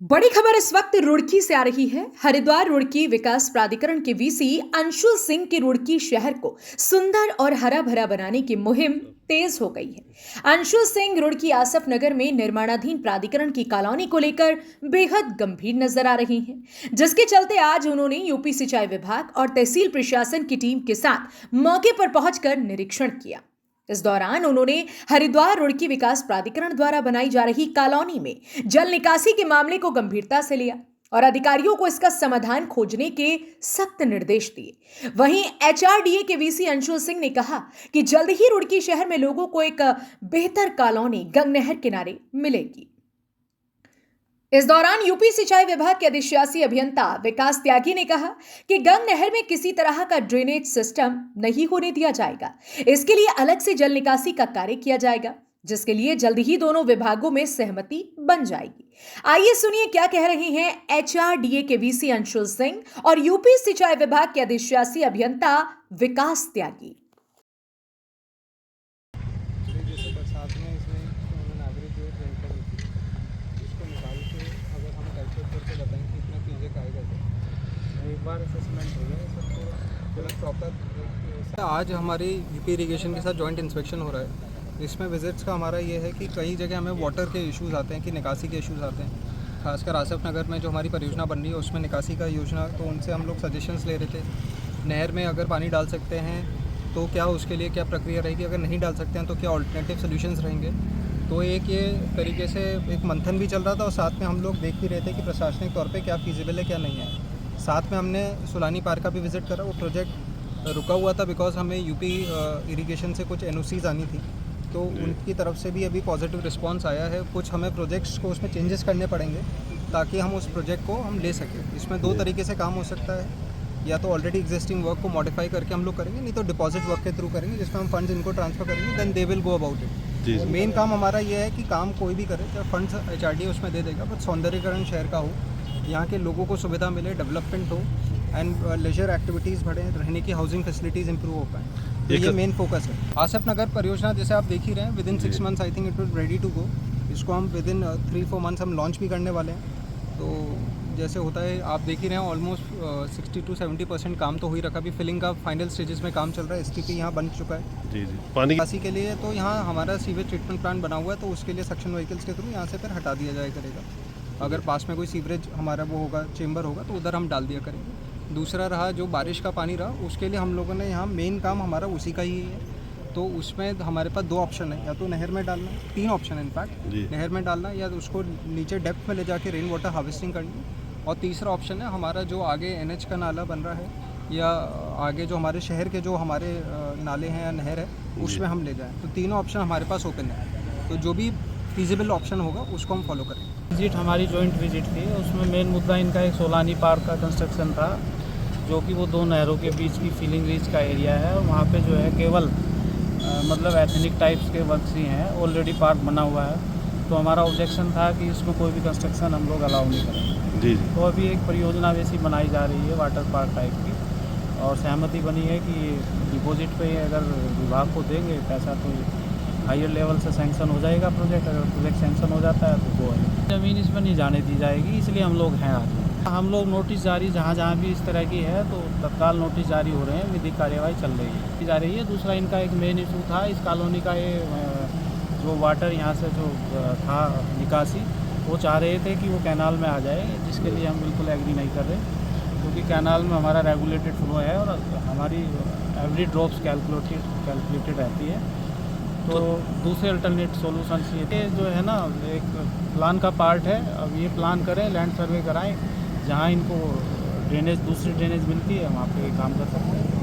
बड़ी खबर इस वक्त रुड़की से आ रही है। हरिद्वार रुड़की विकास प्राधिकरण के वीसी अंशुल सिंह की रुड़की शहर को सुंदर और हरा भरा बनाने की मुहिम तेज हो गई है। अंशुल सिंह रुड़की आसफ नगर में निर्माणाधीन प्राधिकरण की कॉलोनी को लेकर बेहद गंभीर नजर आ रही हैं, जिसके चलते आज उन्होंने यूपी सिंचाई विभाग और तहसील प्रशासन की टीम के साथ मौके पर पहुंचकर निरीक्षण किया। इस दौरान उन्होंने हरिद्वार रुड़की विकास प्राधिकरण द्वारा बनाई जा रही कॉलोनी में जल निकासी के मामले को गंभीरता से लिया और अधिकारियों को इसका समाधान खोजने के सख्त निर्देश दिए। वहीं एचआरडीए के वीसी अंशुल सिंह ने कहा कि जल्द ही रुड़की शहर में लोगों को एक बेहतर कॉलोनी गंग नहर किनारे मिलेगी। इस दौरान यूपी सिंचाई विभाग के अधिशासी अभियंता विकास त्यागी ने कहा कि गंग नहर में किसी तरह का ड्रेनेज सिस्टम नहीं होने दिया जाएगा। इसके लिए अलग से जल निकासी का कार्य किया जाएगा, जिसके लिए जल्द ही दोनों विभागों में सहमति बन जाएगी। आइए सुनिए क्या कह रहे हैं एचआरडीए के वीसी अंशुल सिंह और यूपी सिंचाई विभाग के अधिशासी अभियंता विकास त्यागी। एक बार असेसमेंट हो गया पूरा प्रॉपर। आज हमारी यूपी इरिगेशन के साथ जॉइंट इंस्पेक्शन हो रहा है। इसमें विजिट्स का हमारा ये है कि कई जगह हमें वाटर के इश्यूज़ आते हैं, कि निकासी के इश्यूज़ आते हैं। खासकर आसफ नगर में जो हमारी परियोजना बन रही है उसमें निकासी का योजना, तो उनसे हम लोग सजेशंस ले रहे थे। नहर में अगर पानी डाल सकते हैं तो क्या उसके लिए क्या प्रक्रिया रहेगी, अगर नहीं डाल सकते हैं तो क्या ऑल्टरनेटिव सोल्यूशंस रहेंगे। तो एक ये तरीके से एक मंथन भी चल रहा था और साथ में हम लोग देख भी रहे थे कि प्रशासनिक तौर पे क्या फीजिबल है क्या नहीं है। साथ में हमने सुलानी पार्क का भी विज़िट करा। वो प्रोजेक्ट रुका हुआ था बिकॉज हमें यूपी इरिगेशन से कुछ एनओसीज आनी थी, तो उनकी तरफ से भी अभी पॉजिटिव रिस्पांस आया है। कुछ हमें प्रोजेक्ट्स को उसमें चेंजेस करने पड़ेंगे ताकि हम उस प्रोजेक्ट को हम ले सकें। इसमें दो तरीके से काम हो सकता है, या तो ऑलरेडी एग्जिस्टिंग वर्क को मॉडिफाई करके हम लोग करेंगे, नहीं तो डिपॉजिट वर्क के थ्रू करेंगे जिसमें हम फंड्स इनको ट्रांसफ़र करेंगे, then they will go about it. Main काम हमारा ये है कि काम कोई भी करे, चाहे फंड्स एचआरडीए उसमें दे देगा, बट सौंदर्यीकरण शहर का हो, यहाँ के लोगों को सुविधा मिले, डेवलपमेंट हो एंड लेजर एक्टिविटीज़ बढ़े, रहने की हाउसिंग फैसिलिटीज़ इंप्रूव हो पाएँ। तो ये मेन फोकस है। आसफ नगर परियोजना जैसे आप देख ही रहे हैं, within 6 months I think it will ready to go. इसको हम विद इन 3-4 मंथ्स हम लॉन्च भी करने वाले हैं। तो जैसे होता है आप देख ही रहे हैं, ऑलमोस्ट 60-70% काम तो हो ही रखा। अभी फिलिंग का फाइनल स्टेजेस में काम चल रहा है। एसटीपी यहाँ बन चुका है जी पानी निकासी के लिए। तो यहाँ हमारा सीवेज ट्रीटमेंट प्लांट बना हुआ है, तो उसके लिए सक्शन व्हीकल्स के थ्रू यहाँ से फिर हटा दिया जाया करेगा। अगर पास में कोई सीवरेज हमारा वो होगा, चेंबर होगा, तो उधर हम डाल दिया करेंगे। दूसरा रहा जो बारिश का पानी रहा, उसके लिए हम लोगों ने यहाँ मेन काम हमारा उसी का ही है। तो उसमें हमारे पास 2 ऑप्शन है, या तो नहर में डालना, 3 ऑप्शन है इनफैक्ट, नहर में डालना या उसको नीचे डेप्थ में ले जाके रेन वाटर हार्वेस्टिंग करनी, और तीसरा ऑप्शन है हमारा जो आगे एनएच का नाला बन रहा है, या आगे जो हमारे शहर के जो हमारे नाले हैं या नहर है उसमें हम ले जाएँ। तो तीनों ऑप्शन हमारे पास ओपन है, तो जो भी फीजिबल ऑप्शन होगा उसको हम फॉलो करेंगे। विजिट हमारी जॉइंट विजिट थी, उसमें मेन मुद्दा इनका एक सोलानी पार्क का कंस्ट्रक्शन था, जो कि वो 2 नहरों के बीच की फीलिंग रीच का एरिया है। और वहाँ पे जो है केवल मतलब एथनिक टाइप्स के वर्क्स ही हैं, ऑलरेडी पार्क बना हुआ है। तो हमारा ऑब्जेक्शन था कि इसमें कोई भी कंस्ट्रक्शन हम लोग अलाउ नहीं करेंगे। जी तो अभी एक परियोजना वैसी बनाई जा रही है वाटर पार्क टाइप की, और सहमति बनी है कि डिपॉजिट पे अगर विभाग को देंगे पैसा तो हायर लेवल से सैंक्शन हो जाएगा प्रोजेक्ट। अगर प्रोजेक्ट सैंक्शन हो जाता है तो वो है, ज़मीन इसमें नहीं जाने दी जाएगी। इसलिए हम लोग हैं आज। हम लोग नोटिस जारी जहाँ भी इस तरह की है तो तत्काल नोटिस जारी हो रहे हैं, विधिक कार्यवाही चल रही है। दूसरा इनका एक मेन इशू था इस कॉलोनी का, ये जो वाटर यहाँ से जो था निकासी, वो चाह रहे थे कि वो कैनाल में आ जाए, जिसके लिए हम बिल्कुल एग्री नहीं कर रहे, क्योंकि कैनाल में हमारा रेगुलेटेड फ्लो है और हमारी एवरी ड्रॉप्स कैलकुलेटेड रहती है। तो दूसरे अल्टरनेट सॉल्यूशंस ये जो है ना, एक प्लान का पार्ट है। अब ये प्लान करें, लैंड सर्वे कराएं, जहाँ इनको दूसरी ड्रेनेज मिलती है वहाँ पे काम कर सकते हैं।